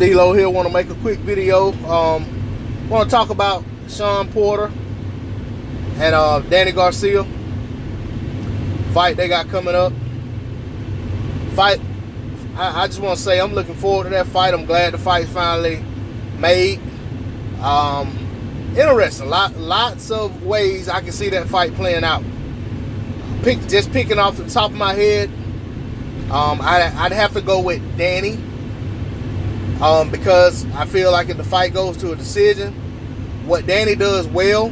D-Lo here. Want to make a quick video. Want to talk about Shawn Porter and Danny Garcia fight they got coming up. I just want to say I'm looking forward to that fight. I'm glad the fight's finally made. Interesting. Lots of ways I can see that fight playing out. Just picking off the top of my head, I'd have to go with Danny. Because I feel like if the fight goes to a decision, what Danny does well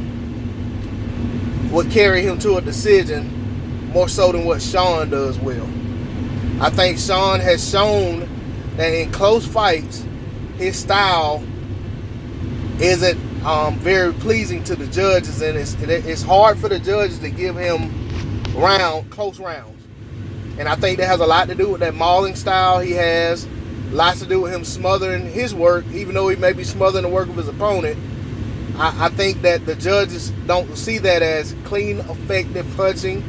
would carry him to a decision more so than what Shawn does well. I think Shawn has shown that in close fights, his style isn't very pleasing to the judges, and it's hard for the judges to give him close rounds. And I think that has a lot to do with that mauling style he has. Lots to do with him smothering his work, even though he may be smothering the work of his opponent. I think that the judges don't see that as clean, effective punching.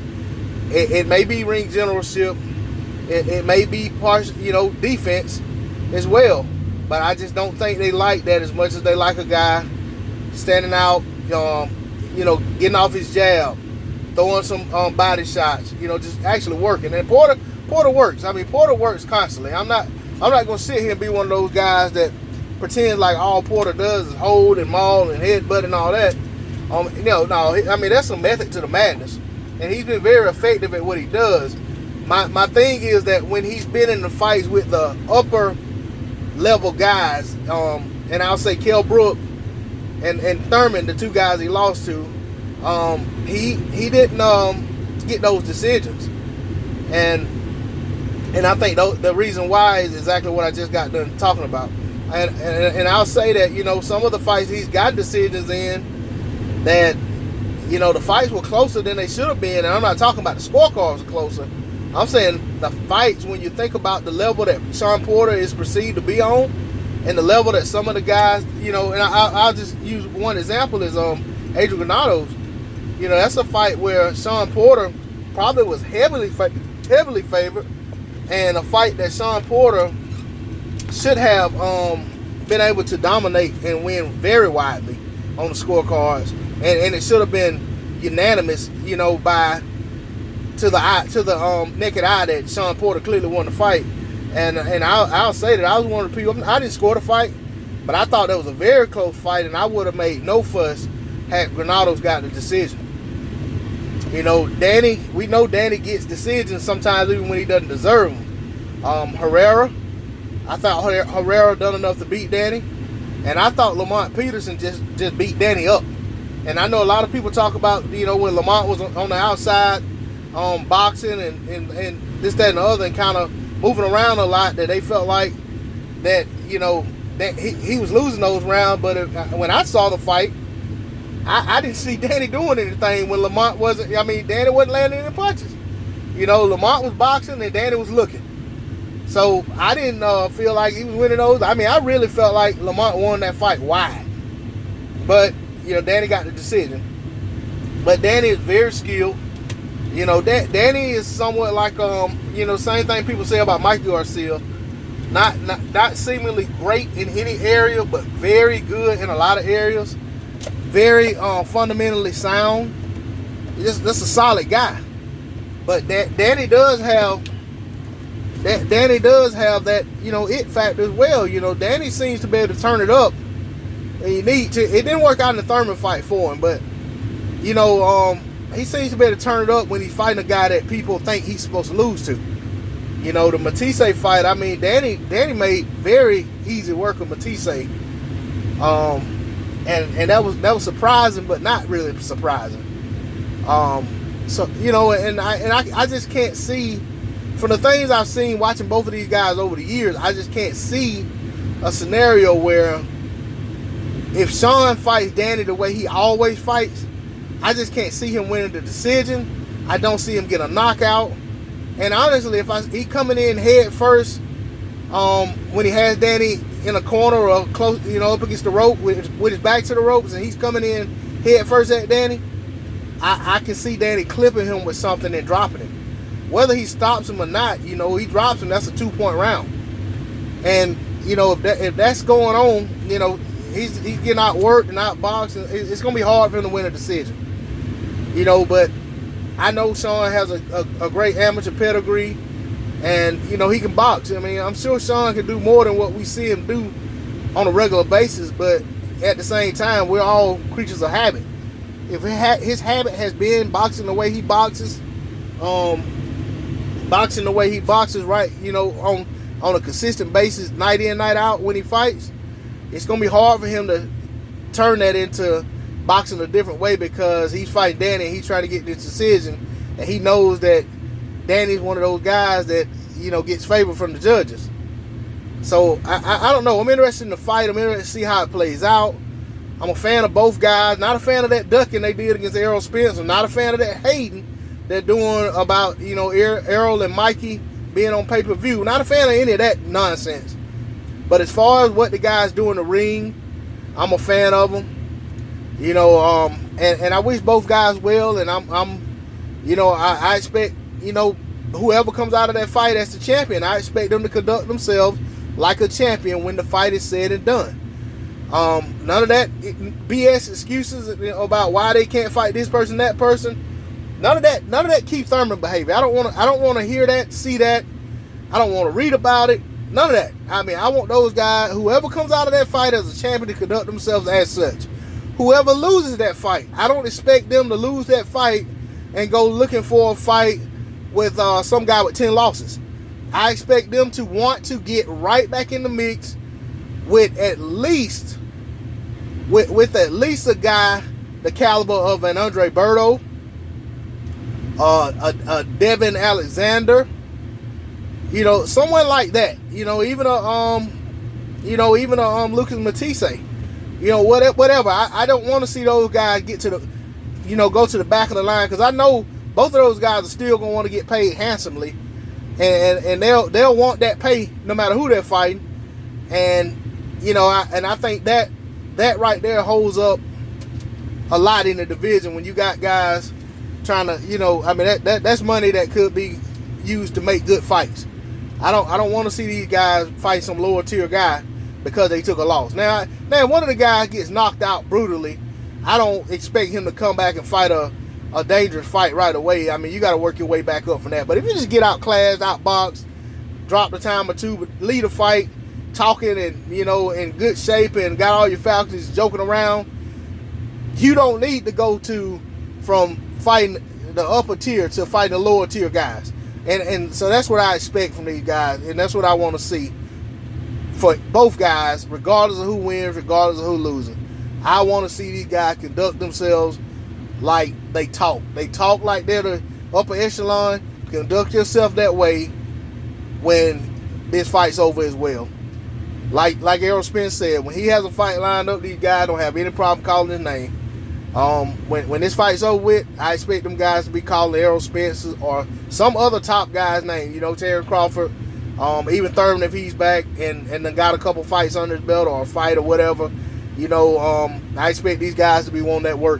It may be ring generalship. It may be partial, defense as well. But I just don't think they like that as much as they like a guy standing out, getting off his jab, throwing some body shots, just actually working. And Porter works. I mean, Porter works constantly. I'm not going to sit here and be one of those guys that pretends like all Porter does is hold and maul and headbutt and all that. No. I mean, that's a method to the madness, and he's been very effective at what he does. My thing is that when he's been in the fights with the upper level guys, and I'll say Kell Brook and Thurman, the two guys he lost to, he didn't get those decisions, and I think the reason why is exactly what I just got done talking about. And I'll say that, some of the fights he's got decisions in that, the fights were closer than they should have been. And I'm not talking about the scorecards are closer. I'm saying the fights, when you think about the level that Shawn Porter is perceived to be on and the level that some of the guys, and I'll just use one example is Adrian Granados. That's a fight where Shawn Porter probably was heavily favored, and a fight that Shawn Porter should have been able to dominate and win very widely on the scorecards, and it should have been unanimous, to the naked eye that Shawn Porter clearly won the fight. And I'll say that I was one of the people. I didn't score the fight, but I thought that was a very close fight, and I would have made no fuss had Granados got the decision. Danny, we know Danny gets decisions sometimes even when he doesn't deserve them. Herrera, I thought Herrera done enough to beat Danny, and I thought Lamont Peterson just beat Danny up. And I know a lot of people talk about, when Lamont was on the outside boxing and this, that, and the other, and kind of moving around a lot, that they felt like that, that he was losing those rounds. But when I saw the fight, I didn't see Danny doing anything when Lamont wasn't. I mean, Danny wasn't landing any punches. Lamont was boxing and Danny was looking. So I didn't feel like he was winning those. I mean, I really felt like Lamont won that fight wide. But, Danny got the decision. But Danny is very skilled. Danny is somewhat like, same thing people say about Mike Garcia. Not seemingly great in any area, but very good in a lot of areas. Very fundamentally sound. Just a solid guy. But Danny does have that it factor as well. Danny seems to be able to turn it up. And you need to. It didn't work out in the Thurman fight for him, but he seems to be able to turn it up when he's fighting a guy that people think he's supposed to lose to. The Matisse fight, I mean, Danny made very easy work of Matisse. And that was surprising, but not really surprising. So I just can't see, from the things I've seen watching both of these guys over the years, I just can't see a scenario where if Shawn fights Danny the way he always fights, I just can't see him winning the decision. I don't see him get a knockout. And honestly, if he coming in head first, when he has Danny in a corner or close, up against the rope with his back to the ropes, and he's coming in head first at Danny, I can see Danny clipping him with something and dropping him. Whether he stops him or not, he drops him, that's a 2-point round. And if that's going on, he's getting outworked and outboxed, and it's gonna be hard for him to win a decision. But I know Shawn has a great amateur pedigree, and he can box. I mean, I'm sure Shawn can do more than what we see him do on a regular basis, but at the same time, we're all creatures of habit. If his habit has been boxing the way he boxes, right, on a consistent basis, night in, night out when he fights, it's gonna be hard for him to turn that into boxing a different way, because he's fighting Danny and he's trying to get this decision, and he knows that Danny's one of those guys that gets favor from the judges. So I don't know. I'm interested in the fight. I'm interested to see how it plays out. I'm a fan of both guys. Not a fan of that ducking they did against Errol Spence. I'm not a fan of that hating they're doing about Errol and Mikey being on pay-per-view. Not a fan of any of that nonsense. But as far as what the guys do in the ring, I'm a fan of them. And I wish both guys well. And I expect whoever comes out of that fight as the champion, I expect them to conduct themselves like a champion when the fight is said and done. None of that BS excuses about why they can't fight this person, that person. None of that Keith Thurman behavior. I don't want to hear that, see that. I don't want to read about it. None of that. I mean, I want those guys, whoever comes out of that fight as a champion, to conduct themselves as such. Whoever loses that fight, I don't expect them to lose that fight and go looking for a fight with some guy with 10 losses. I expect them to want to get right back in the mix with at least a guy the caliber of an Andre Berto, a Devin Alexander, someone like that. Even a Lucas Matisse. Whatever. I don't want to see those guys get to the, go to the back of the line, because I know both of those guys are still gonna want to get paid handsomely, and they'll want that pay no matter who they're fighting, and I think that right there holds up a lot in the division when you got guys trying to, that's money that could be used to make good fights. I don't want to see these guys fight some lower tier guy because they took a loss. Now one of the guys gets knocked out brutally. I don't expect him to come back and fight a dangerous fight right away. I mean, you got to work your way back up from that. But if you just get outclassed, outboxed, drop the time or two, but lead a fight, talking and in good shape, and got all your faculties joking around, you don't need to go from fighting the upper tier to fighting the lower tier guys. And so that's what I expect from these guys, and that's what I want to see for both guys, regardless of who wins, regardless of who loses. I want to see these guys conduct themselves like they talk. They talk like they're the upper echelon. Conduct yourself that way when this fight's over as well. Like Errol Spence said, when he has a fight lined up, these guys don't have any problem calling his name. When this fight's over with, I expect them guys to be calling Errol Spence or some other top guy's name. Terry Crawford, even Thurman if he's back and then got a couple fights under his belt or a fight or whatever. I expect these guys to be wanting that work.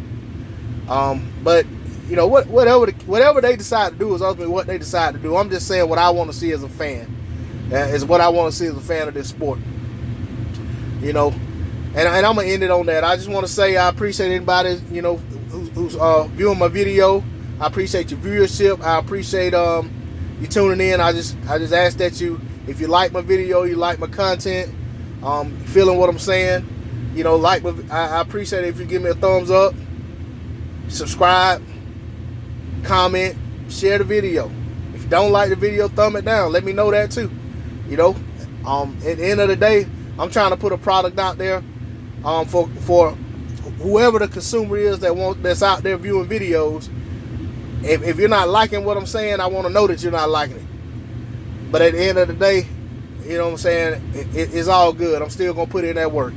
But whatever they decide to do is ultimately what they decide to do. I'm just saying what I want to see as a fan. Is what I want to see as a fan of this sport. And I'm gonna end it on that. I just want to say I appreciate anybody who's viewing my video. I appreciate your viewership. I appreciate you tuning in. I just ask that you, if you like my video, you like my content, feeling what I'm saying, I appreciate it if you give me a thumbs up, subscribe, comment, share the video. If you don't like the video, thumb it down. Let me know that too. At the end of the day, I'm trying to put a product out there for whoever the consumer is that's out there viewing videos. If you're not liking what I'm saying, I want to know that you're not liking it. But at the end of the day, what I'm saying, it's all good. I'm still going to put in that work.